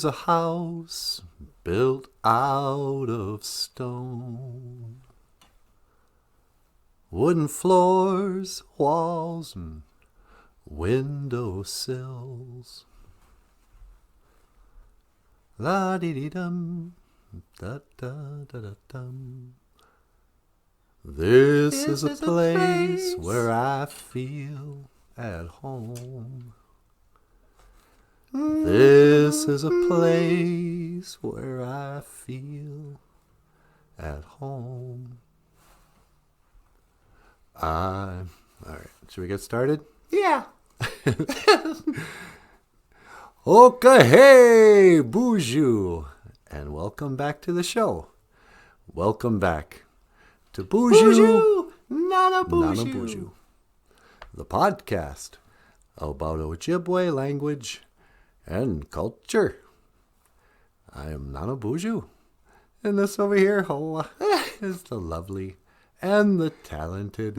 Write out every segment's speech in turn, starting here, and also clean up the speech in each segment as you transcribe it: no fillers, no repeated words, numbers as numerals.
There's a house built out of stone. Wooden floors, walls, and window sills. La-dee-dee-dum, da-da-da-da-dum. This is a place where I feel at home. This is a place where I feel at home. All right, should we get started? Yeah. Okay, hey, BOOZHOO, and welcome back to the show. Welcome back to BOOZHOO, Nana BOOZHOO, the podcast about Ojibwe language and culture. I am Nana BOOZHOO, and this over here is the lovely and the talented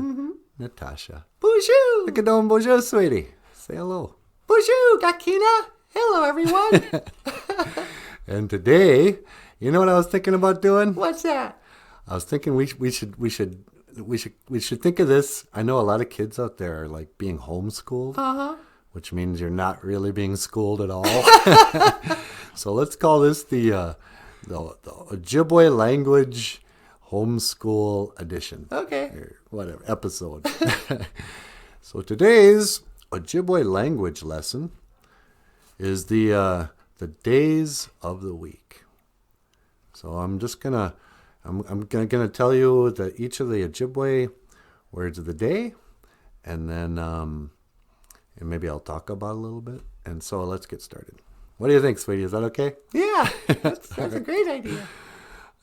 Natasha. BOOZHOO, Kadon bonjour, sweetie. Say hello. BOOZHOO, Gakina. Hello, everyone. And today, you know what I was thinking about doing? What's that? I was thinking we should think of this. I know a lot of kids out there are like being homeschooled, which means you're not really being schooled at all. So let's call this the Ojibwe language homeschool edition. Okay. Or whatever episode. So today's Ojibwe language lesson is the days of the week. So I'm gonna tell you each of the Ojibwe words of the day, and then and maybe I'll talk about a little bit. And so let's get started. What do you think, sweetie? Is that okay? Yeah, that's a great idea.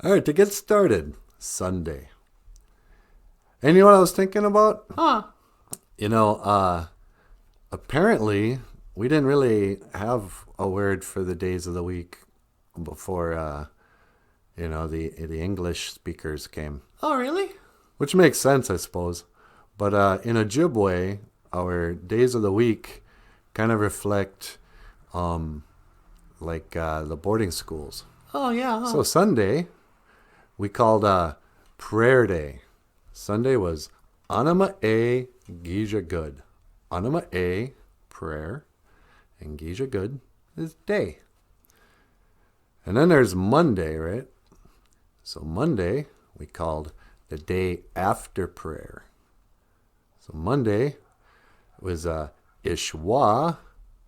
All right, to get started, Sunday. And you know what I was thinking about? Apparently we didn't really have a word for the days of the week before, the English speakers came. Oh, really? Which makes sense, I suppose. But in Ojibwe, our days of the week kind of reflect the boarding schools. Oh, yeah. So Sunday, we called prayer day. Sunday was Anama A Gija Good. Anama A, prayer, and Gija Good is day. And then there's Monday, right? So Monday, we called the day after prayer. So Monday was Ishwa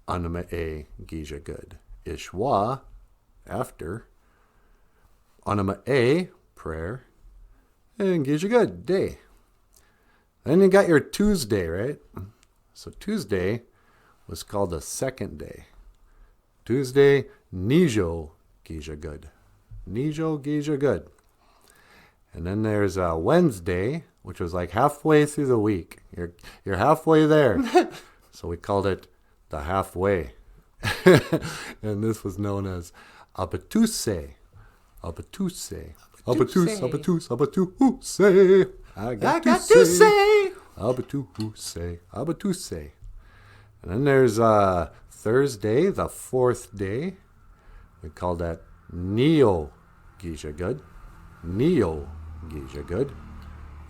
Anama A Gija Good. Ishwa, after. Anama A, prayer, and Gija Good, day. Then you got your Tuesday, right? So Tuesday was called the second day. Tuesday, Nijo Gija Good. Nijo Gija Good. And then there's Wednesday, which was like halfway through the week. You're halfway there. So we called it the halfway. And this was known as Abatuse. Abatuse. Abatuse. I got to say. Abatuse. And then there's Thursday, the fourth day. We call that Neo Gija Good. Neo Gija Good.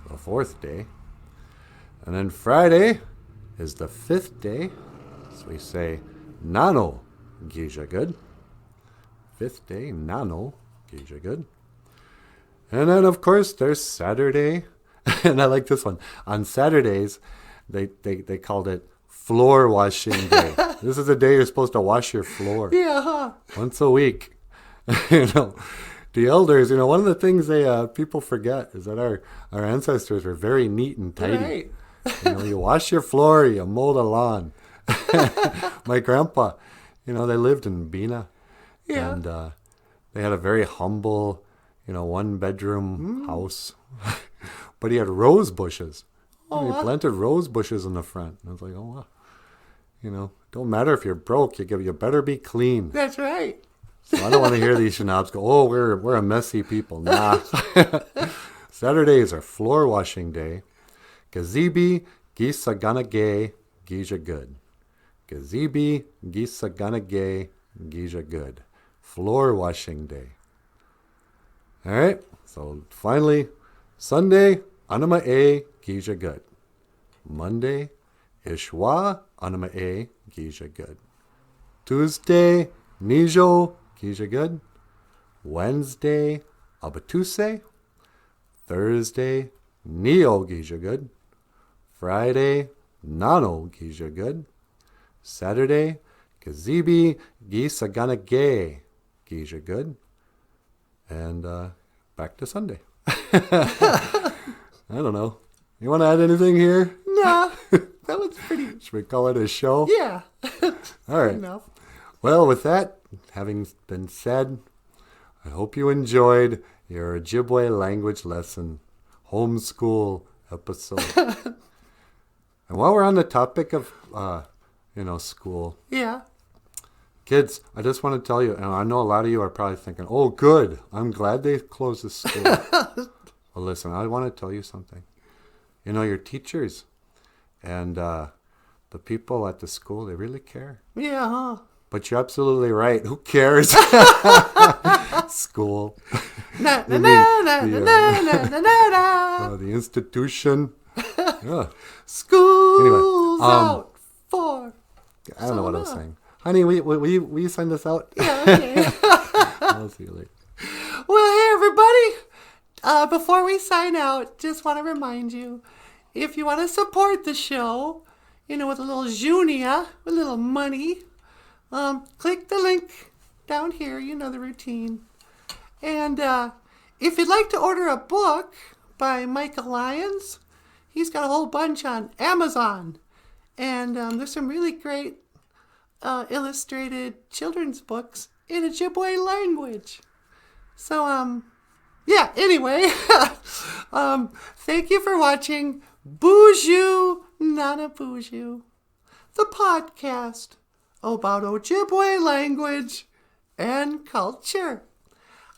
The fourth day. And then Friday is the fifth day. So we say Nano Gija Good. Fifth day, Nano Gija Good. And then, of course, there's Saturday. And I like this one. On Saturdays, they called it floor washing day. This is the day you're supposed to wash your floor. Yeah. Once a week. The elders, one of the things people forget is that our ancestors were very neat and tidy. Right. You wash your floor, you mow the lawn. My grandpa, they lived in Bina. Yeah. And they had a very humble, one-bedroom house. But he had rose bushes. He planted rose bushes in the front. And I was like, oh, wow. Don't matter if you're broke. You better be clean. That's right. So I don't want to hear these shenabs go, oh, we're a messy people. Nah. Saturdays are floor washing day. Gazibi gisaganage gija good. Gazibi gisaganage gija good. floor washing day. All right. So finally, Sunday, Anima E Gija Good. Monday, Ishwa Anima E Gija Good. Tuesday, Nijo Gija Good. Wednesday, Abatuse. Thursday, Neo Gija Good. Friday, Nano Gija Good. Saturday, Kazibi Gisagana Gay Gija Good. And back to Sunday. I don't know. You want to add anything here? No, that was pretty. Should we call it a show? Yeah. All right. Enough. Well, with that having been said, I hope you enjoyed your Ojibwe language lesson homeschool episode. And while we're on the topic of, school, Yeah. kids, I just want to tell you, and I know a lot of you are probably thinking, oh, good, I'm glad they closed the school. Well, listen, I want to tell you something. Your teachers and the people at the school, they really care. Yeah, huh? But you're absolutely right. Who cares? School. Na na na na na na na na. The institution. Yeah. School's Anyway, out for. I don't know what I was saying. Honey, will you send this out? Yeah, okay. I'll see you later. Well, hey, everybody. Before we sign out, just want to remind you, if you want to support the show, with a little junia, with a little money, click the link down here. You know the routine. And if you'd like to order a book by Michael Lyons, he's got a whole bunch on Amazon. And there's some really great illustrated children's books in Ojibwe language. So, anyway, thank you for watching BOOZHOO, Nana BOOZHOO, the podcast about Ojibwe language and culture.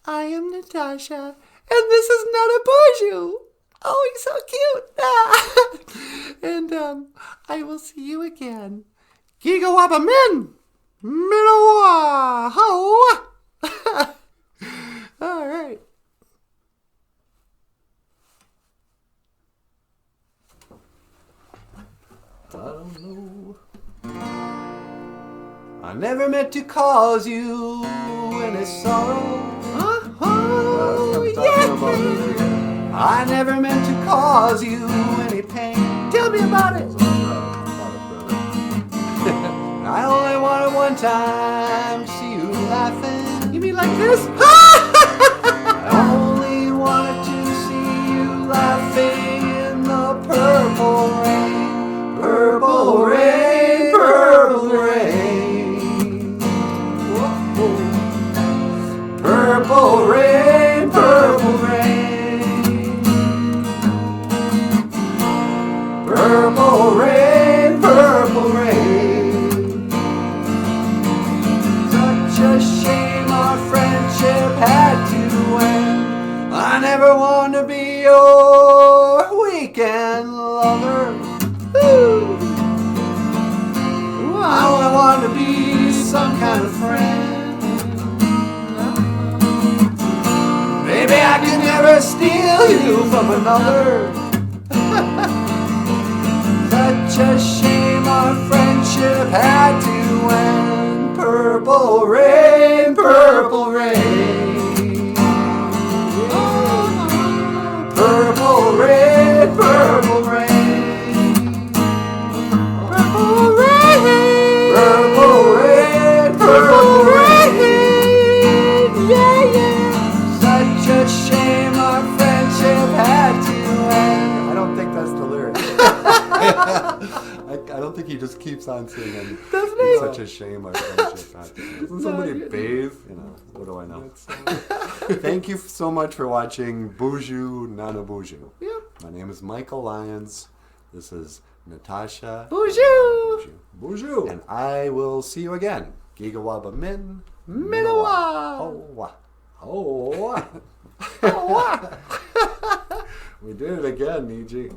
I am Natasha, and this is Nana BOOZHOO. Oh, he's so cute. And I will see you again. Gigawaba min! Minawa! Ho! All right. I don't know. I never meant to cause you any sorrow. Oh, yeah. I never meant to cause you any pain. Tell me about it. I only wanted one time to see you laughing. You mean like this? I only wanted to see you laughing in the purple rain. Purple rain, purple rain. Whoa. Purple rain, purple rain. Purple rain, purple rain. Such a shame our friendship had to end. I never want to be your weekend lover. Ooh. I only want to be some kind of friend. Maybe I can never steal you from another. Such a shame our friendship had to end. Purple rain, purple rain. Purple rain, purple rain. Purple rain. Purple rain, purple rain. Yeah, yeah. Such a shame our friendship had to end. I don't think that's the lyric. I don't think he just keeps on singing. Doesn't It's he? such a shame our friendship had to end. Doesn't somebody bathe? What do I know? Thank you so much for watching BOOZHOO, Nana BOOZHOO. Yep. My name is Michael Lyons. This is Natasha. BOOZHOO. BOOZHOO. And I will see you again. Gigawaba min. Minawa. Oh. Oh. Oh, what? We did it again, Niji.